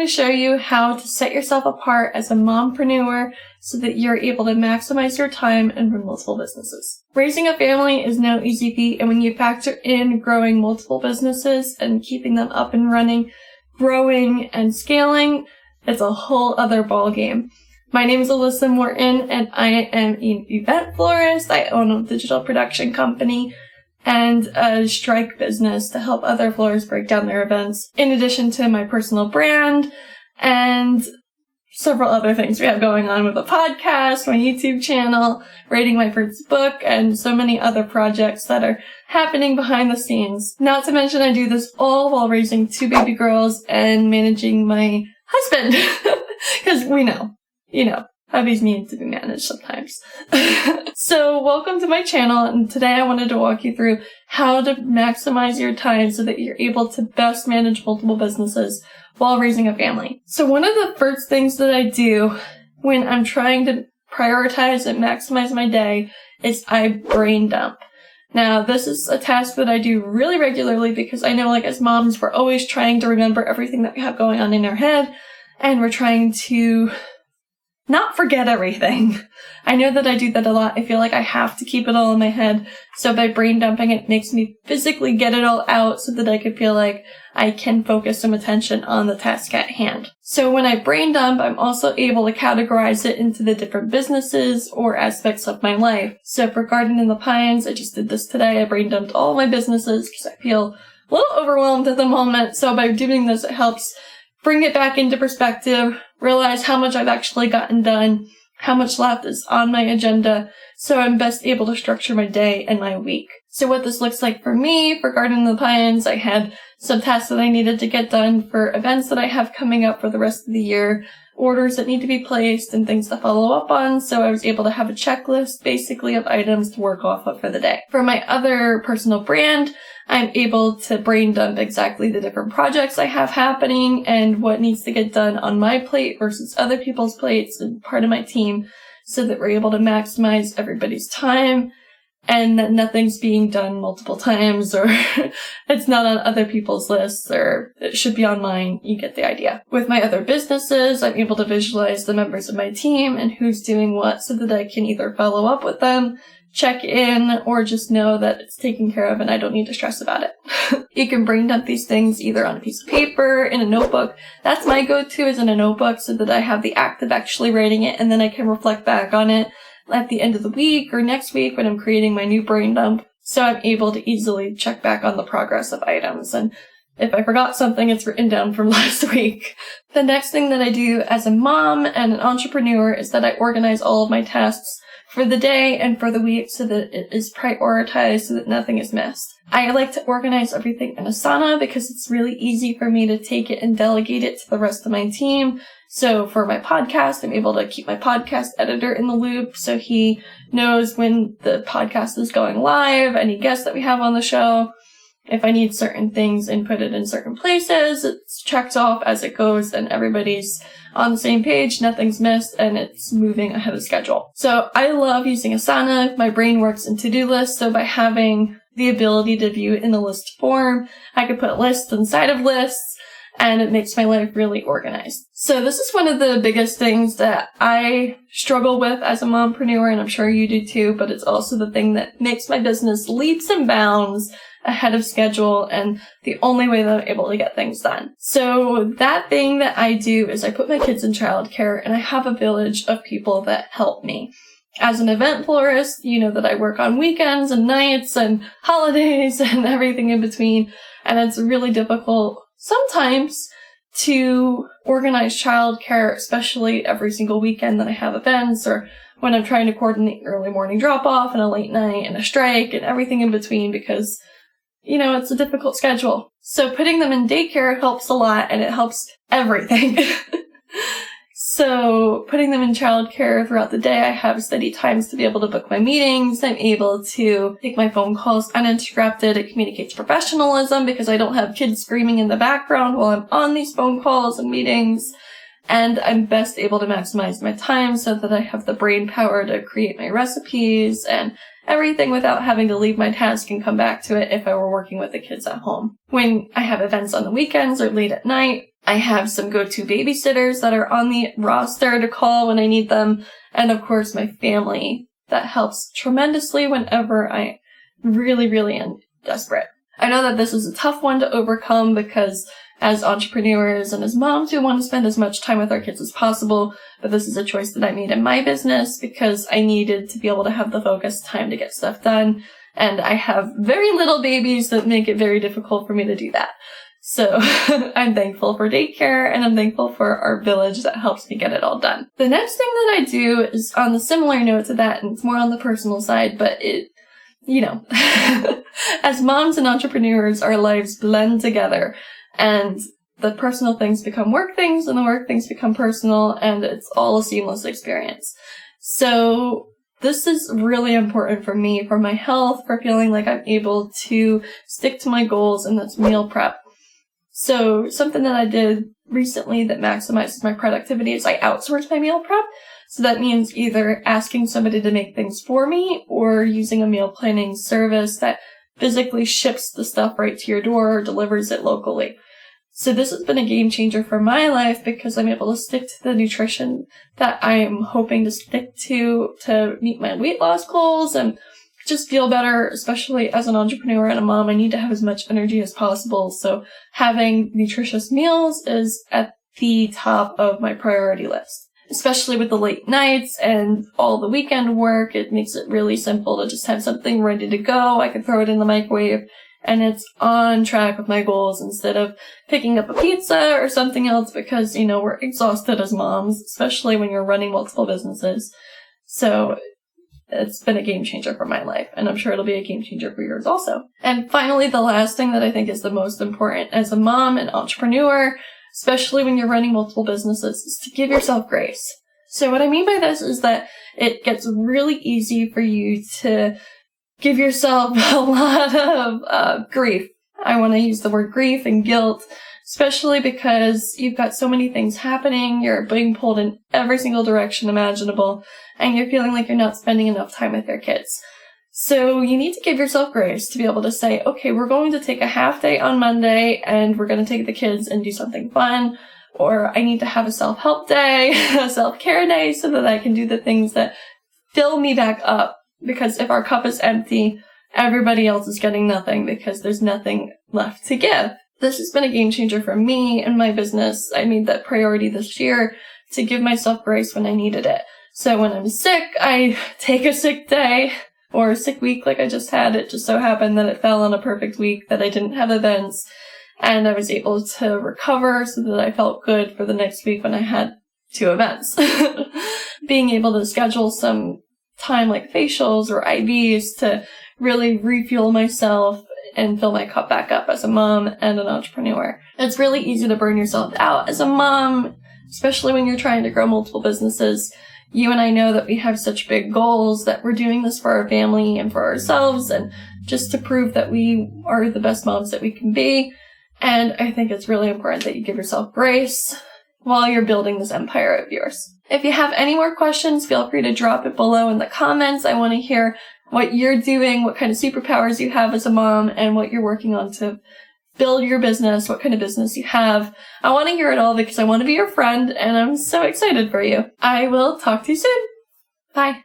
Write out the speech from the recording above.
to show you how to set yourself apart as a mompreneur so that you're able to maximize your time and run multiple businesses. Raising a family is no easy feat, and when you factor in growing multiple businesses and keeping them up and running, growing and scaling, it's a whole other ballgame. My name is Lyss Morton, and I am an event florist. I own a digital production company and a strike business to help other florists break down their events, in addition to my personal brand and several other things we have going on with a podcast, my YouTube channel, writing my first book, and so many other projects that are happening behind the scenes. Not to mention I do this all while raising 2 baby girls and managing my husband. Because hubbies need to be managed sometimes. So welcome to my channel, and today I wanted to walk you through how to maximize your time so that you're able to best manage multiple businesses while raising a family. So one of the first things that I do when I'm trying to prioritize and maximize my day is I brain dump. Now, this is a task that I do really regularly because I know, as moms, we're always trying to remember everything that we have going on in our head, and we're trying to not forget everything. I know that I do that a lot. I feel like I have to keep it all in my head. So by brain dumping, it makes me physically get it all out so that I can feel like I can focus some attention on the task at hand. So when I brain dump, I'm also able to categorize it into the different businesses or aspects of my life. So for Garden in the Pines, I just did this today. I brain dumped all my businesses because I feel a little overwhelmed at the moment. So by doing this, it helps bring it back into perspective, realize how much I've actually gotten done, how much left is on my agenda, so I'm best able to structure my day and my week. So what this looks like for me, for Garden in the Pines, I had some tasks that I needed to get done for events that I have coming up for the rest of the year, orders that need to be placed, and things to follow up on, so I was able to have a checklist, basically, of items to work off of for the day. For my other personal brand, I'm able to brain dump exactly the different projects I have happening and what needs to get done on my plate versus other people's plates and part of my team so that we're able to maximize everybody's time and that nothing's being done multiple times or it's not on other people's lists or it should be on mine. You get the idea. With my other businesses, I'm able to visualize the members of my team and who's doing what so that I can either follow up with them, check in, or just know that it's taken care of and I don't need to stress about it. You can brain dump these things either on a piece of paper, in a notebook. That's my go-to, is in a notebook so that I have the act of actually writing it and then I can reflect back on it at the end of the week or next week when I'm creating my new brain dump. So I'm able to easily check back on the progress of items. And if I forgot something, it's written down from last week. The next thing that I do as a mom and an entrepreneur is that I organize all of my tasks for the day and for the week so that it is prioritized so that nothing is missed. I like to organize everything in Asana because it's really easy for me to take it and delegate it to the rest of my team. So for my podcast, I'm able to keep my podcast editor in the loop so he knows when the podcast is going live, any guests that we have on the show. If I need certain things inputted in certain places, it's checked off as it goes and everybody's on the same page, nothing's missed, and it's moving ahead of schedule. So I love using Asana. My brain works in to-do lists, so by having the ability to view it in the list form, I could put lists inside of lists, and it makes my life really organized. So this is one of the biggest things that I struggle with as a mompreneur, and I'm sure you do too, but it's also the thing that makes my business leaps and bounds ahead of schedule and the only way that I'm able to get things done. So that thing that I do is I put my kids in childcare and I have a village of people that help me. As an event florist, you know that I work on weekends and nights and holidays and everything in between, and it's really difficult sometimes to organize childcare, especially every single weekend that I have events or when I'm trying to coordinate early morning drop-off and a late night and a strike and everything in between because it's a difficult schedule. So putting them in daycare helps a lot and it helps everything. So putting them in childcare throughout the day, I have steady times to be able to book my meetings. I'm able to take my phone calls uninterrupted. It communicates professionalism because I don't have kids screaming in the background while I'm on these phone calls and meetings. And I'm best able to maximize my time so that I have the brain power to create my recipes and everything without having to leave my task and come back to it if I were working with the kids at home. When I have events on the weekends or late at night, I have some go-to babysitters that are on the roster to call when I need them. And of course, my family that helps tremendously whenever I really am desperate. I know that this is a tough one to overcome because as entrepreneurs and as moms, we want to spend as much time with our kids as possible. But this is a choice that I made in my business because I needed to be able to have the focused time to get stuff done. And I have very little babies that make it very difficult for me to do that. So I'm thankful for daycare and I'm thankful for our village that helps me get it all done. The next thing that I do is on the similar note to that, and it's more on the personal side, but as moms and entrepreneurs, our lives blend together and the personal things become work things and the work things become personal, and it's all a seamless experience. So this is really important for me, for my health, for feeling like I'm able to stick to my goals, and that's meal prep. So something that I did recently that maximizes my productivity is I outsource my meal prep. So that means either asking somebody to make things for me or using a meal planning service that physically ships the stuff right to your door or delivers it locally. So this has been a game changer for my life because I'm able to stick to the nutrition that I'm hoping to stick to meet my weight loss goals and just feel better, especially as an entrepreneur and a mom. I need to have as much energy as possible. So having nutritious meals is at the top of my priority list. Especially with the late nights and all the weekend work, it makes it really simple to just have something ready to go. I can throw it in the microwave and it's on track with my goals instead of picking up a pizza or something else because, we're exhausted as moms, especially when you're running multiple businesses. So it's been a game changer for my life, and I'm sure it'll be a game changer for yours also. And finally, the last thing that I think is the most important as a mom and entrepreneur, especially when you're running multiple businesses, is to give yourself grace. So what I mean by this is that it gets really easy for you to give yourself a lot of grief. I want to use the word grief and guilt, especially because you've got so many things happening, you're being pulled in every single direction imaginable, and you're feeling like you're not spending enough time with your kids. So you need to give yourself grace to be able to say, okay, we're going to take a half day on Monday and we're going to take the kids and do something fun. Or I need to have a self-help day, a self-care day so that I can do the things that fill me back up. Because if our cup is empty, everybody else is getting nothing because there's nothing left to give. This has been a game changer for me and my business. I made that priority this year to give myself grace when I needed it. So when I'm sick, I take a sick day. Or a sick week like I just had. It just so happened that it fell on a perfect week that I didn't have events, and I was able to recover so that I felt good for the next week when I had 2 events. Being able to schedule some time like facials or IVs to really refuel myself and fill my cup back up as a mom and an entrepreneur. It's really easy to burn yourself out as a mom, especially when you're trying to grow multiple businesses. You and I know that we have such big goals that we're doing this for our family and for ourselves and just to prove that we are the best moms that we can be. And I think it's really important that you give yourself grace while you're building this empire of yours. If you have any more questions, feel free to drop it below in the comments. I want to hear what you're doing, what kind of superpowers you have as a mom, and what you're working on to build your business, what kind of business you have. I want to hear it all because I want to be your friend and I'm so excited for you. I will talk to you soon. Bye.